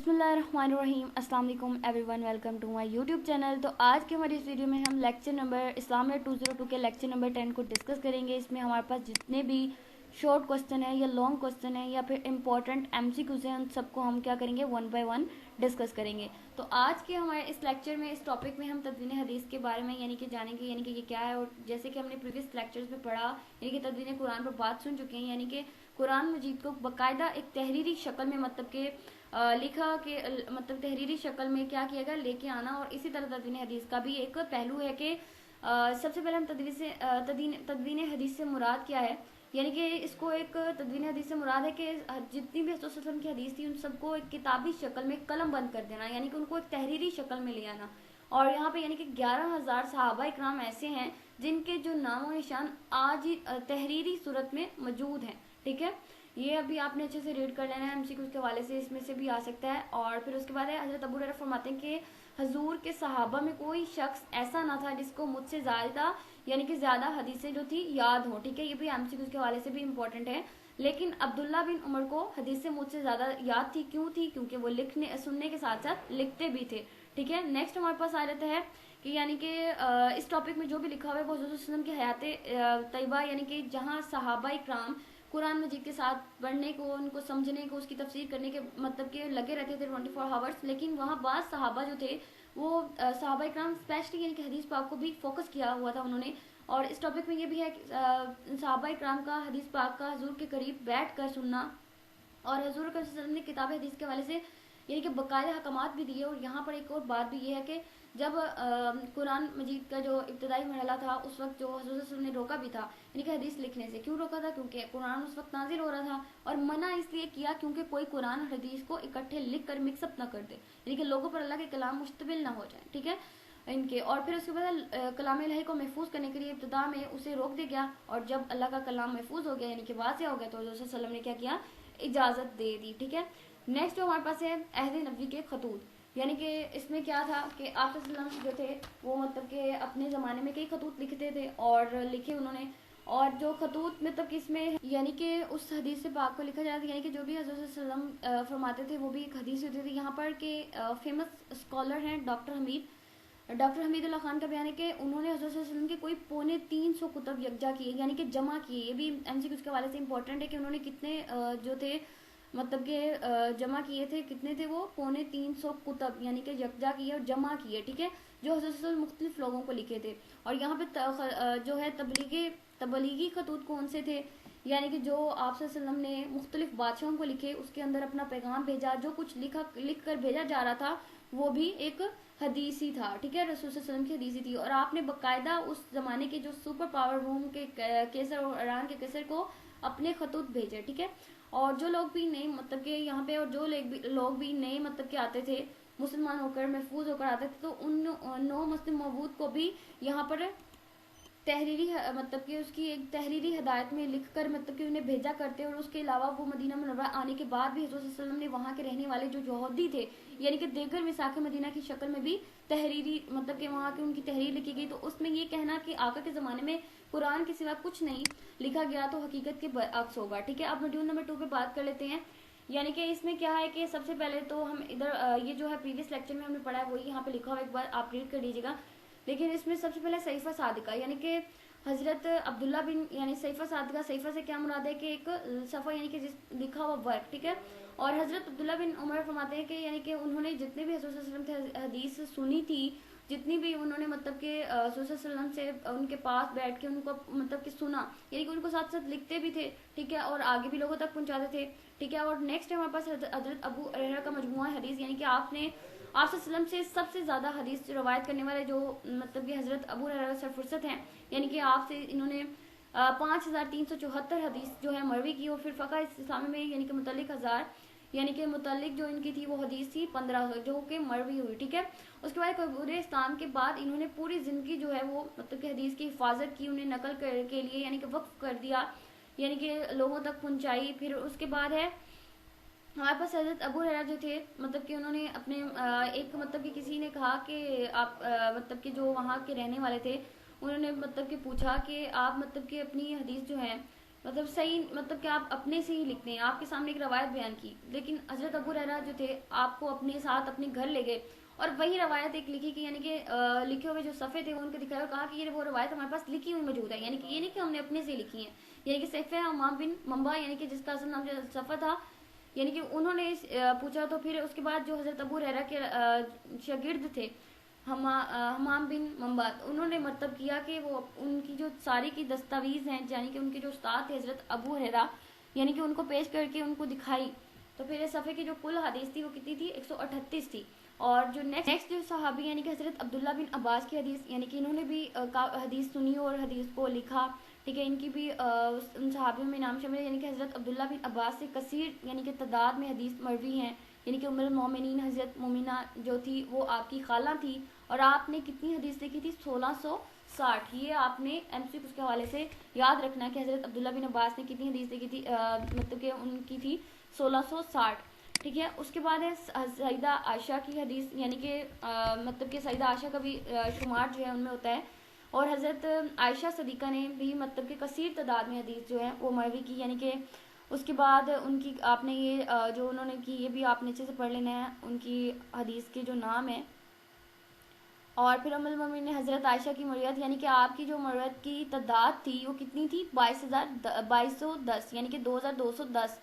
बिस्मिल्लाहिर्रहमानिर्रहीम। अस्सलाम वालेकुम everyone, welcome to my YouTube channel. तो आज के हमारी इस वीडियो में हम लेक्चर नंबर इस्लामिया 202 के लेक्चर नंबर 10 को डिस्कस करेंगे। इसमें हमारे पास जितने भी शॉर्ट क्वेश्चन है या लॉन्ग क्वेश्चन है या फिर इंपॉर्टेंट एमसीक्यूज हैं, उन सबको हम क्या करेंगे, वन बाय वन डिस्कस करेंगे। तो आज के हमारे इस लेक्चर में, इस टॉपिक में हम तदवीन हदीस के बारे में यानी कि जानेंगे, यानी कि ये क्या है। और जैसे कि हमने प्रीवियस लेक्चर्स में पढ़ा, यानी कि तदवीन कुरान पर बात सुन चुके हैं, यानी कि कुरान मजीद को बाकायदा एक तहरीरी शक्ल में मतलब के लिखा के मतलब तहरीरी शक्ल में क्या किया गया, लेके आना। और इसी तरह तदवीन हदीस का भी एक पहलू है कि सबसे पहले हम तदवीन हदीस से मुराद क्या है, यानी कि इसको एक तदवीन हदीस से मुराद है कि जितनी भी रसूल सल्लल्लाहु अलैहि वसल्लम की हदीस थी उन सबको एक किताबी शक्ल में कलम बंद कर देना, यानी कि उनको एक तहरीरी शक्ल में ले आना। और यहाँ पे यानी कि 11,000 सहाबा इकराम ऐसे हैं जिनके जो नामो निशान आज ही तहरीरी सूरत में मौजूद हैं। ठीक है, ये अभी आपने अच्छे से रीड कर लेना है, एमसीक्यू के हवाले से इसमें से भी आ सकता है। और फिर उसके बाद है हजरत अबू हुरैरा फरमाते हैं कि हजूर के सहाबा में कोई शख्स ऐसा ना था जिसको मुझसे ज्यादा यानी कि ज्यादा हदीसें जो थी याद हो। ठीक है, ये भी एमसीक्यू के हवाले से भी इम्पोर्टेंट है। लेकिन अब्दुल्ला बिन उमर को हदीसें मुझसे ज्यादा याद थी, क्यों थी? क्योंकि वो लिखने सुनने के साथ साथ लिखते भी थे। ठीक है, नेक्स्ट हमारे पास आ जाता है कि यानी कि इस टॉपिक में जो भी लिखा हुआ है वो हज़रत सल्लल्लाहु अलैहि वसल्लम की हयात तैयबा, यानी कि जहाँ सहाबा इकराम कुरान मजीद के साथ पढ़ने को, उनको समझने को, उसकी तफसीर करने के मतलब के लगे रहते थे 24 आवर्स। लेकिन वहाँ बाद सहाबा जो थे वो सहाबा इकराम स्पेशली यानी कि हदीस पाक को भी फोकस किया हुआ था उन्होंने। और इस टॉपिक में ये भी है कि सहाबा इकराम का हदीस पाक का हजूर के करीब बैठ कर सुनना। और हजूर का ने किताब हदीस के हवाले से यानी कि बाकायदा हकामात भी दिए। और यहाँ पर एक और बात भी ये है कि जब कुरान मजीद का जो इब्तदाई मरहला था उस वक्त जो हज़रत ने रोका भी था यानी कि हदीस लिखने से। क्यों रोका था? क्योंकि कुरान उस वक्त नाजिल हो रहा था। और मना इसलिए किया क्योंकि कोई कुरान और हदीस को इकट्ठे लिख कर मिक्सअप ना कर दे, यानी कि लोगों पर अल्लाह के कलाम मुश्तमिल ना हो जाए। ठीक है, इनके। और फिर उसके बाद कलाम इलाही को महफूज करने के लिए इब्तदा में उसे रोक दिया गया। और जब अल्लाह का कलाम महफूज हो गया यानी कि वाज़ेह हो गया तो हज़रत सल्लल्लाहु अलैहि वसल्लम ने क्या किया, इजाज़त दे दी। ठीक है, नेक्स्ट जो हमारे पास है अहद नबी के खतूत, यानी कि इसमें क्या था कि आप जो थे वो मतलब कि अपने ज़माने में कई खतूत लिखते थे और लिखे उन्होंने। और जो खतूत मतलब कि इसमें यानी कि उस हदीस से पाक को लिखा जाता है, यानी कि जो भी हज़रत सल्लम फरमाते थे वो भी एक हदीस होती थी। यहाँ पर के फेमस स्कॉलर हैं डॉक्टर हमीद अल्लाह खान का बयान है कि उन्होंने हज़रत सल्लम के कोई 350 कुतब यकजा किए, यानी कि जमा किए। ये भी एमसीक्यू के हवाले से इंपॉर्टेंट है कि उन्होंने कितने जो थे मतलब के जमा किए थे, कितने थे वो, 350 कुतब यानी कि यकजा किए और जमा किए। ठीक है, जो हज़रत मुख्तलिफ लोगों को लिखे थे। और यहाँ पे जो है तबलीगी खतूत कौन से थे, यानी कि जो आप सल्लम ने मुख्तलिफ बादशाहों को लिखे, उसके अंदर अपना पैगाम भेजा, जो कुछ लिख कर भेजा जा रहा था वो भी एक हदीसी था। ठीक है, रसूल सल्लम की हदीसी थी। और आपने बाकायदा उस जमाने के जो सुपर पावर रूम के केसर और ईरान के केसर को अपने खतूत भेजे। ठीक है, और जो लोग भी नए मतलब के यहाँ पे, और जो लोग भी नए मतलब के आते थे, मुसलमान होकर महफूज होकर आते थे, तो उन 9 मुस्लिम मबूद को भी यहाँ पर तहरीरी मतलब कि उसकी एक तहरीरी हदायत में लिखकर मतलब कि उन्हें भेजा करते। और उसके अलावा वो मदीना मुनव्वरा आने के बाद भी हज़रत सल्लल्लाहु अलैहि वसल्लम ने वहाँ के रहने वाले जो यहूदी थे, यानी कि देगर मिसाक मदीना की शक्ल में भी तहरीरी मतलब कि वहाँ की उनकी तहरीर लिखी गई। तो उसमें ये कहना कि आका के ज़माने में कुरान के सिवा कुछ नहीं लिखा गया तो हकीकत के बरअक्स होगा। ठीक है, अब मॉड्यूल नंबर 2 पे बात कर लेते हैं। यानी कि इसमें क्या है कि सबसे पहले तो हम इधर ये जो है प्रीवियस लेक्चर में हमने पढ़ा है वही यहाँ पे लिखा हुआ, एक बार आप रीड कर लीजिएगा। लेकिन इसमें सबसे पहले सहीफा सादिका, यानी कि हजरत अब्दुल्ला बिन यानी सहीफा सादिका, सहीफा से क्या मुराद है कि एक सफ़ा यानी कि लिखा हुआ वर्क। ठीक है, और हजरत अब्दुल्ला बिन उमर फरमाते हैं कि यानी कि उन्होंने जितने भी हज़रत सल्लल्लाहु अलैहि वसल्लम से हदीस सुनी थी, जितनी भी उन्होंने मतलब कि हज़रत सल्लल्लाहु अलैहि वसल्लम से उनके पास बैठ के उनको मतलब कि सुना, यानी कि उनको साथ साथ लिखते भी थे। ठीक है, और आगे भी लोगों तक पहुंचाते थे। ठीक है, और नेक्स्ट है हमारे पास हजरत अबू हुरैरा का मजमुआ हदीस, यानी कि आपने आप वसल्लम से सबसे ज़्यादा हदीस रवायत करने वाले जो मतलब कि हजरत अबू हुरैरा सरफुरसत हैं, यानी कि आपसे इन्होंने 5374 हदीस जो है मरवी की। और फिर फ़क़ा इस्लामी में यानी कि मुतल्लिक 1000 यानी कि मुतल्लिक जो इनकी थी वो हदीस थी 1500 जो कि मरवी हुई। ठीक है, उसके बाद कबूल इस्लाम के बाद इन्होंने पूरी ज़िंदगी जो है वो मतलब कि हदीस की हिफाजत की, उन्हें नकल के लिए यानी कि वक्फ कर दिया, यानी कि लोगों तक पहुँचाई। फिर उसके बाद है हमारे पास हजरत अबू हुरैरा जो थे मतलब कि उन्होंने अपने एक मतलब कि किसी ने कहा कि आप मतलब कि जो वहाँ के रहने वाले थे, उन्होंने मतलब कि पूछा कि आप मतलब कि अपनी हदीस जो है मतलब सही, मतलब कि आप अपने से ही लिखते हैं, आपके सामने एक रवायत बयान की, लेकिन हजरत अबू हुरैरा जो थे आपको अपने साथ अपने घर ले गए और वही रवायत एक लिखी कि यानी कि लिखे हुए जो सफ़े थे वो उनको दिखाया और कहा कि ये वो रवायत हमारे पास लिखी हुई मौजूद है, यानी कि ये नहीं कि हमने अपने से लिखी है। यानी कि सफ़े हमाम बिन मंबा, यानी कि जिसका असल नाम जो सफ़ा था, यानी कि उन्होंने पूछा। तो फिर उसके बाद जो हजरत अबू हुरैरा के शागिर्द थे हमाम बिन मंबात, उन्होंने मतलब किया कि वो उनकी जो सारी की दस्तावेज़ हैं, यानी कि उनके जो उस्ताद थे हजरत अबू हुरैरा, यानी कि उनको पेश करके उनको दिखाई। तो फिर इस सफ़े की जो कुल हदीस थी वो कितनी थी, 138 थी। और जो नेक्स्ट जो सहाबी यानी कि हजरत अब्दुल्ला बिन अब्बास की हदीस, यानी कि इन्होंने भी हदीस सुनी और हदीस को लिखा। ठीक है, इनकी भी उन सहाबियों में नाम शामिल है, यानी कि हजरत अब्दुल्ला बिन अब्बास से कसीर यानी कि तादाद में हदीस मरवी हैं। यानी कि उम्मुल मोमिनीन हजरत मोमिना जो थी वो आपकी खाला थी और आपने कितनी हदीस लिखी थी, 1660। ये आपने एमसीक्यू के हवाले से याद रखना है कि हजरत अब्दुल्ला बिन अब्बास ने कितनी हदीस लिखी थी, मतलब कि उनकी थी 1660। ठीक है, उसके बाद है सईदा आयशा की हदीस, यानी कि मतलब कि सईदा आयशा का भी शुमार जो है उनमें होता है। और हज़रत आयशा सदीक़ा ने भी मतलब कि कसीर तादाद में हदीस जो है वो मरवी की, यानी कि उसके बाद उनकी आपने ये जो उन्होंने की ये भी आपने अच्छे से पढ़ लेना है, उनकी हदीस के जो नाम है। और फिर उम्मुल मोमिनीन ने हज़रत आयशा की मरवियत, यानी कि आपकी जो मरवियत की तादाद थी वो कितनी थी, 2210, यानी कि 2210।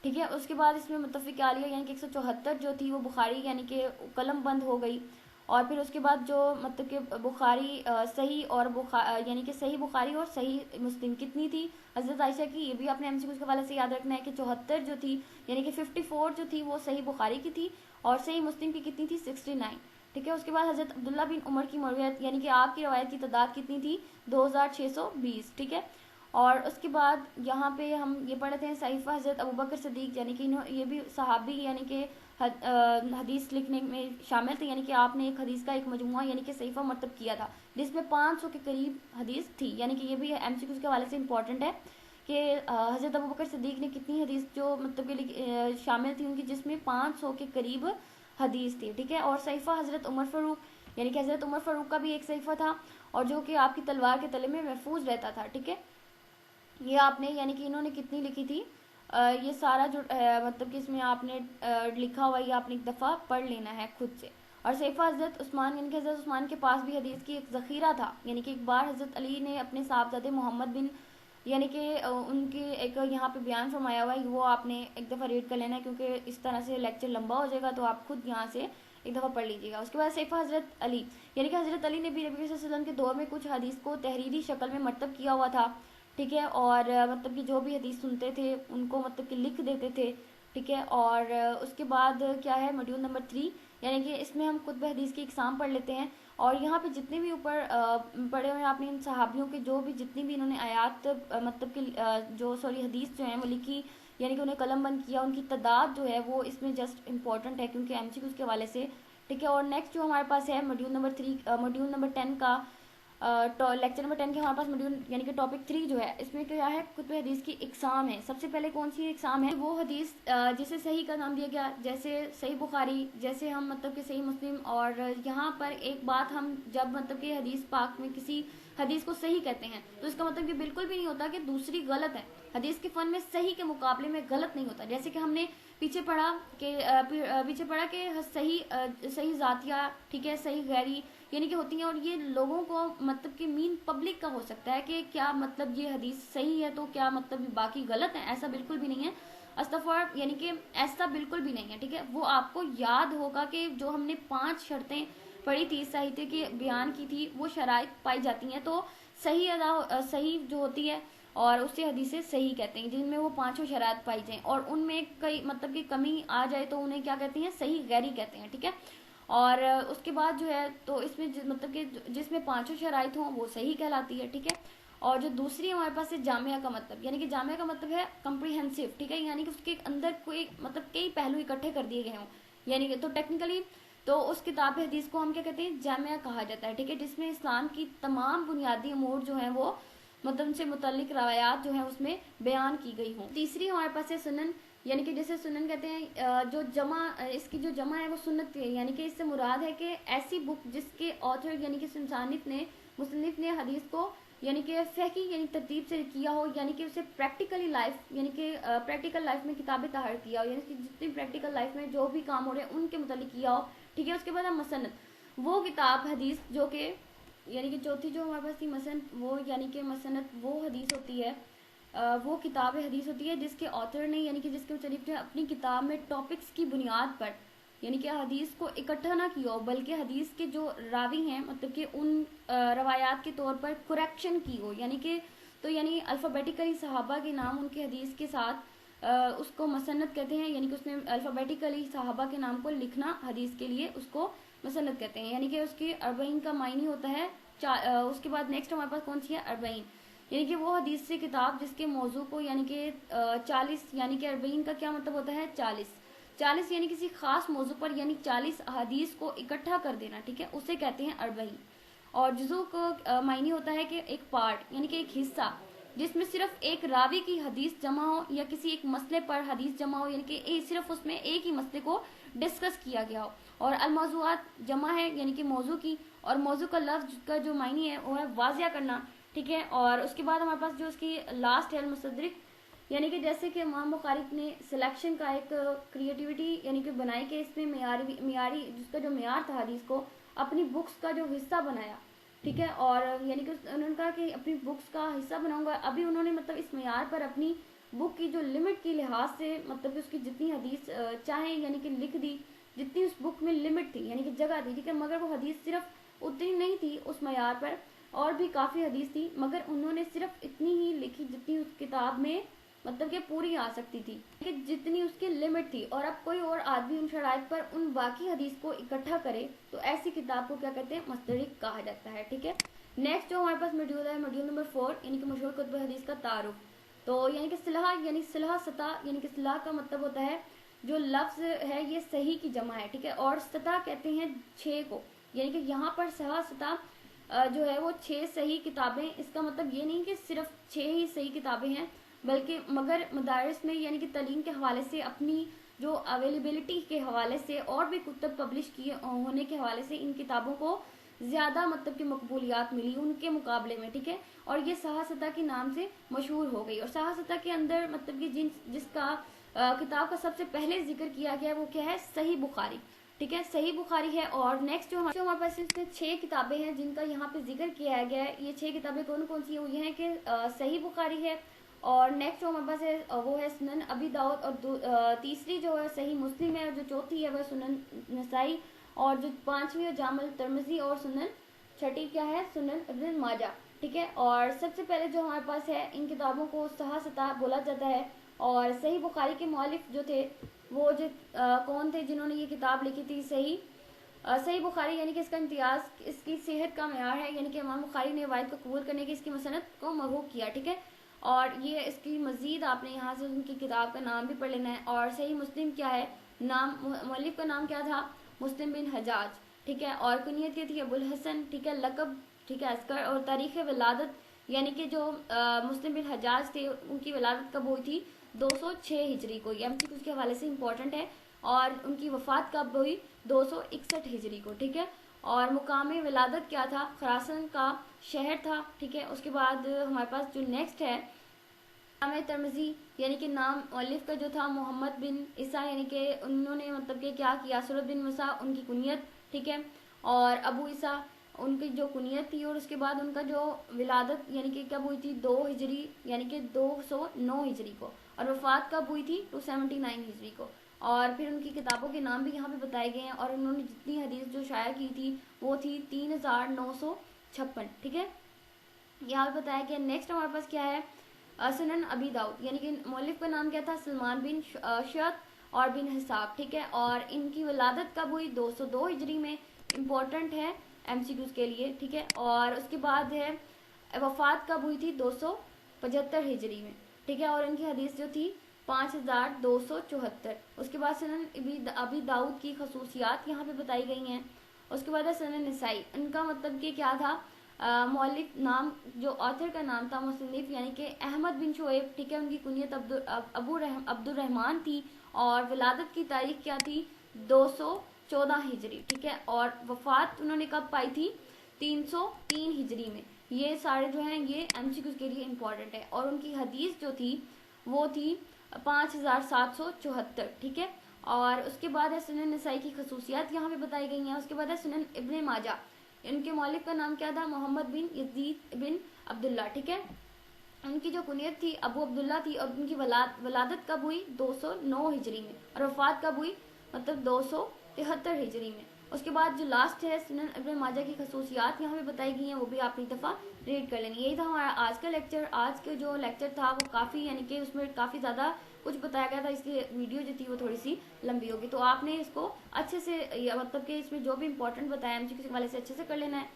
ठीक है, उसके बाद इसमें मुत्तफ़िक़ आलिया यानी कि 174 जो थी वो बुखारी यानी कि कलम बंद हो गई। और फिर उसके बाद जो मतलब कि बुखारी सही और यानी कि सही बुखारी और सही मुस्लिम कितनी थी हज़रत आयशा की, ये भी आपने एमसीक्यू के हवाले से याद रखना है कि 74 जो थी, यानी कि 54 जो थी वो सही बुखारी की थी और सही मुस्लिम की कितनी थी, 69। ठीक है, उसके बाद हज़रत अब्दुल्ला बिन उमर की मरवियत, यानी कि आपकी रवायत की तादाद कितनी थी, 2620। ठीक है, और उसके बाद यहाँ पे हम ये पढ़ते हैं सहीफ़ा हज़रत अबू बकर सिद्दीक़, यानी कि ये भी सहाबी यानी कि हदीस लिखने में शामिल थे, यानी कि आपने एक हदीस का एक मजमुआ यानी कि सहीफ़ा मरतब किया था जिसमें 500 के करीब हदीस थी। यानी कि ये भी एमसीक्यू के हवाले से इंपॉर्टेंट है कि हज़रत अबू बकर सिद्दीक़ ने कितनी हदीस जो मतलब कि शामिल थी उनकी, जिसमें 500 के करीब हदीस थी। ठीक है, और सहीफ़ा हज़रत उमर फ़ारूक, यानी कि हज़रत उमर फ़ारूक का भी एक सहीफ़ा था और जो कि आपकी तलवार के तले में महफूज रहता था। ठीक है, ये आपने यानी कि इन्होंने कितनी लिखी थी, ये सारा जो मतलब कि इसमें आपने लिखा हुआ ये आपने एक दफ़ा पढ़ लेना है खुद से। और सैफ़ा हज़रत उस्मान, यानी कि हज़रत उस्मान के पास भी हदीस की एक ज़ख़ीरा था, यानी कि एक बार हज़रत अली ने अपने साहबजादे मोहम्मद बिन, यानी कि उनकी एक यहाँ पे बयान फरमाया हुआ है, वो आपने एक दफ़ा रीड कर लेना है क्योंकि इस तरह से लेक्चर लंबा हो जाएगा, तो आप खुद यहाँ से एक दफ़ा पढ़ लीजिएगा। उसके बाद सैफ़ा हज़रत अली, यानी कि हज़रत अली ने भी नबी सल्लल्लाहु अलैहि वसल्लम के दौर में कुछ हदीस को तहरीरी शक्ल में मरतब किया हुआ था। ठीक है, और मतलब कि जो भी हदीस सुनते थे उनको मतलब कि लिख देते थे। ठीक है, और उसके बाद क्या है मॉड्यूल नंबर 3, यानी कि इसमें हम खुतबा हदीस की इकसाम पढ़ लेते हैं। और यहाँ पे जितने भी ऊपर पढ़े हुए हैं आपने इन सहाबियों के जो भी जितनी भी इन्होंने आयात मतलब कि जो सॉरी हदीस जो हैं वो लिखी, यानी कि उन्हें कलम बंद किया, उनकी तादाद जो है वो इसमें जस्ट इंपॉर्टेंट है क्योंकि एमसीक्यू के हवाले से। ठीक है, और नेक्स्ट जो हमारे पास है मॉड्यूल नंबर 3, मॉड्यूल नंबर 10 का लेक्चर नंबर 10 के हमारे पास मॉड्यूल यानी कि टॉपिक 3 जो है इसमें क्या है, कुतुब हदीस की एग्ज़ाम है। सबसे पहले कौन सी एग्ज़ाम है, वो हदीस जिसे सही का नाम दिया गया, जैसे सही बुखारी, जैसे हम मतलब कि सही मुस्लिम। और यहाँ पर एक बात, हम जब मतलब कि हदीस पाक में किसी हदीस को सही कहते हैं तो इसका मतलब ये बिल्कुल भी नहीं होता कि दूसरी गलत है। हदीस के फ़न में सही के मुकाबले में गलत नहीं होता। जैसे कि हमने पीछे पढ़ा कि सही जातिया, ठीक है, सही गैरी यानी कि होती हैं, और ये लोगों को मतलब कि मीन पब्लिक का हो सकता है कि क्या मतलब ये हदीस सही है तो क्या मतलब बाकी गलत है, ऐसा बिल्कुल भी नहीं है। अस्तफर यानी कि ऐसा बिल्कुल भी नहीं है। ठीक है, वो आपको याद होगा कि जो हमने 5 शर्तें पढ़ी थी साहित्य के बयान की थी, वो शराइत पाई जाती हैं तो सही जो होती है और उससे हदीसें सही कहते हैं जिनमें वो 5 शराइत पाई जाएं, और उनमें कई मतलब कि कमी आ जाए तो उन्हें क्या कहते हैं, सही गैरी कहते हैं। ठीक है, और उसके बाद जो है तो इसमें मतलब कि जिसमें 5 शराइत हों वो सही कहलाती है। ठीक है, और जो दूसरी हमारे पास है जामिया का मतलब, यानी कि जामिया का मतलब है कम्प्रीहेंसिव। ठीक है, यानी कि उसके अंदर कोई मतलब कई पहलू इकट्ठे कर दिए गए हों, यानी कि तो टेक्निकली तो उस किताब हदीस को हम क्या कहते हैं, जामिया कहा जाता है। ठीक है, जिसमें इस्लाम की तमाम बुनियादी अमूर जो हैं वो मतलब उनसे मुतल्लिक रवायात जो हैं उसमें बयान की गई हों। तीसरी हमारे पास है सुनन, यानी कि जैसे सुनन कहते हैं जो जमा इसकी जो जमा है वो सुन्नत है, यानी कि इससे मुराद है कि ऐसी बुक जिसके ऑथर यानी कि मुसन्निफ ने हदीस को यानी कि फ़क़ी यानी तरतीब से किया हो, यानी कि उसे प्रैक्टिकली लाइफ यानी कि प्रैक्टिकल लाइफ में किताबें तहर किया हो, यानी कि जितनी प्रैक्टिकल लाइफ में जो भी काम हो रहे हैं उनके मुतालिक किया हो, ठीक है। उसके बाद है मसनद, वो किताब हदीस जो कि यानी कि चौथी जो हमारे पास थी मसनद, वो यानी कि मसनद वो हदीस होती है, वो किताब हदीस होती है जिसके ऑथर ने यानी कि जिसके मुतालिक ने अपनी किताब में टॉपिक्स की बुनियाद पर यानी कि हदीस को इकट्ठा ना किया हो, बल्कि हदीस के जो रावी हैं मतलब कि उन रवायात के तौर पर करेक्शन की हो, यानी कि तो यानी अल्फ़ाबेटिकली सहाबा के नाम उनके हदीस के साथ उसको मसनद कहते हैं, यानी कि उसने अल्फ़ाबेटिकली सहाबा के नाम को लिखना हदीस के लिए उसको मसनद कहते हैं। यानी कि उसकी अरबईन का मायनी होता है उसके बाद नेक्स्ट हमारे पास कौन सी है, अरबईन, यानी कि वो हदीस से किताब जिसके मौजू को यानी कि 40 यानी कि अरबईन का क्या मतलब होता है 40 यानी किसी खास मौजू पर यानी 40 अहादीस को इकट्ठा कर देना, ठीक है, उसे कहते हैं अरबईन। और जुज़ू को मायने होता है कि एक पार्ट यानी कि एक हिस्सा जिसमें सिर्फ एक रावी की हदीस जमा हो या किसी एक मसले पर हदीस जमा हो, यानी कि सिर्फ उसमें एक ही मसले को डिस्कस किया गया हो। और अलमौज़ूआत जमा है यानी कि मौजू की, और मौजू का लफ्ज़ का जो मायने है वो है वाज़िया करना, ठीक है। और उसके बाद हमारे पास जो उसकी लास्ट है मुसद्दिक, यानी कि जैसे कि इमाम बुखारी ने सिलेक्शन का एक क्रिएटिविटी यानी कि बनाई कि इसमें मियारी जिसका जो मियार था हदीस को अपनी बुक्स का जो हिस्सा बनाया, ठीक है। और यानी कि उन्होंने कहा कि अपनी बुक्स का हिस्सा बनाऊंगा, अभी उन्होंने मतलब इस मियार पर अपनी बुक की जो लिमिट की लिहाज से मतलब कि उसकी जितनी हदीस चाहे यानी कि लिख दी, जितनी उस बुक में लिमिट थी यानी कि जगह थी, ठीक है। मगर वो हदीस सिर्फ उतनी नहीं थी उस मियार पर, और भी काफ़ी हदीस थी, मगर उन्होंने सिर्फ इतनी ही लिखी जितनी उस किताब में मतलब कि पूरी आ सकती थी, कि जितनी उसकी लिमिट थी। और अब कोई और आदमी उन शराइत पर उन बाकी हदीस को इकट्ठा करे तो ऐसी किताब को क्या कहते हैं, मुस्तदरिक कहा जाता है, ठीक है। नेक्स्ट जो हमारे पास मॉड्यूल है मॉड्यूल नंबर 4 यानी कि मशहूर कुतुब हदीस का तारुफ। तो यानी कि सिलह यानी सिलह सतह यानी कि सिलह का मतलब होता है जो लफ्ज़ है ये सही की जमा है, ठीक है। और सतह कहते हैं 6 को, यानी कि यहाँ पर सह सतह जो है वो 6 सही किताबें, इसका मतलब ये नहीं कि सिर्फ 6 ही सही किताबें हैं, बल्कि मगर मदारिस में यानी कि तालीम के हवाले से अपनी जो अवेलेबिलिटी के हवाले से और भी कुतुब पब्लिश किए होने के हवाले से इन किताबों को ज़्यादा मतलब कि मकबूलियात मिली उनके मुकाबले में, ठीक है। और ये सहासता के नाम से मशहूर हो गई। और सहासता के अंदर मतलब कि जिसका किताब का सबसे पहले जिक्र किया गया वो क्या है, सही बुखारी, ठीक है, सही बुखारी है। और नेक्स्ट जो हमारे पास इसमें 6 किताबें हैं जिनका यहाँ पे जिक्र किया गया है, ये 6 किताबें कौन कौन सी हुई हैं कि सही बुखारी है, और नेक्स्ट जो हमारे पास है वो है सुनन अबी दाऊद, और तीसरी जो है सही मुस्लिम है, और जो चौथी है वह सुनन नसाई, और जो पांचवी है जामिल तिरमिज़ी, और सुनन छठी क्या है सुनन इब्न माजा, ठीक है। और सबसे पहले जो हमारे पास है इन किताबों को सहासता बोला जाता है। और सही बुखारी के मौलिफ जो थे वो जो कौन थे जिन्होंने ये किताब लिखी थी, सही बुखारी, यानी कि इसका इम्तियाज़ इसकी सेहत का मेयार है, यानी कि इमाम बुखारी ने वायद को कबूल करने की इसकी मसनद को मरहूब किया, ठीक है। और ये इसकी मज़ीद आपने यहाँ से उनकी किताब का नाम भी पढ़ लेना है। और सही मुस्लिम क्या है, नाम मौलिफ का नाम क्या था, मुस्लिम बिन हजाज, ठीक है। और कुनियत ये थी अबुल हसन, ठीक है, लकब, ठीक है, अस्कर। और तारीख़ विलादत यानी कि जो मुस्लिम बिन हजाज थे उनकी विलादत कब हुई थी, 206 हिजरी को, ये एमसीक्यू के हवाले से इंपॉर्टेंट है। और उनकी वफ़ात कब हुई, 261 हिजरी को, ठीक है। और मुकाम विलादत क्या था, खरासन का शहर था, ठीक है। उसके बाद हमारे पास जो नेक्स्ट है जामे तिरमिज़ी, यानी कि नाम मौलिफ का जो था मोहम्मद बिन ईसा, यानी कि उन्होंने मतलब कि क्या किया, सूरत बिन मूसा उनकी कुनियत, ठीक है। और अबू ईसा उनकी जो कुनियत थी, और उसके बाद उनका जो विलादत यानी कि कब हुई थी, 2 हिजरी यानी कि 209 हिजरी को, और वफ़ात कब हुई थी, 279 हिजरी को। और फिर उनकी किताबों के नाम भी यहाँ पे बताए गए हैं। और उन्होंने जितनी हदीस जो शाया की थी वो थी 3956, ठीक है, यहाँ पे बताया गया। नेक्स्ट हमारे पास क्या है, सुनन अबी दाऊद, यानी कि मौलिफ का नाम क्या था, सलमान बिन शत और बिन हिसाब, ठीक है। और इनकी विलादत कब हुई, 202 हिजरी में, इम्पोर्टेंट है एमसीक्यूज के लिए, ठीक है। और उसके बाद है वफ़ात कब हुई थी, 275 हिजरी में, ठीक है। और इनकी हदीस जो थी 5274। उसके बाद सुनन अबी दाऊद की खसूसियात यहाँ पे बताई गई हैं। उसके बाद है सुनन नसाई, इनका मतलब कि क्या था, मौलिक नाम जो ऑथर का नाम था मुसन्निफ यानी कि अहमद बिन शोएब, ठीक है। उनकी कुनियत अब्दुर रहमान थी। और विलादत की तारीख क्या थी, 214 हिजरी, ठीक है। और वफ़ात उन्होंने कब पाई थी, 303 हिजरी में, ये सारे जो हैं ये MCQs के लिए इम्पोर्टेंट है। और उनकी हदीस जो थी वो थी 5774, ठीक है। और उसके बाद है सुनन नसाई की खसूसियात यहाँ पे बताई गई हैं। उसके बाद है सुनन इब्ने माजा, इनके मौलिक का नाम क्या था, मोहम्मद बिन यजीद बिन अब्दुल्ला, ठीक है। उनकी जो कुनियत थी अबू अब्दुल्ला थी, और उनकी वलादत कब हुई, 209 हिजरी में, और वफात कब हुई, मतलब 273 हिजरी में। उसके बाद जो लास्ट है सुनन इब्ने माजा की खसूसियात यहाँ पे बताई गई हैं, वो भी आपने एक दफ़ा रीड कर लेनी। यही था हमारा आज का लेक्चर। आज का जो लेक्चर था वो काफ़ी, यानी कि उसमें काफ़ी ज़्यादा कुछ बताया गया था, इसलिए वीडियो जो थी वो थोड़ी सी लंबी होगी। तो आपने इसको अच्छे से, मतलब कि इसमें जो भी इंपॉर्टेंट बताया MCQ वाले से अच्छे से कर लेना है।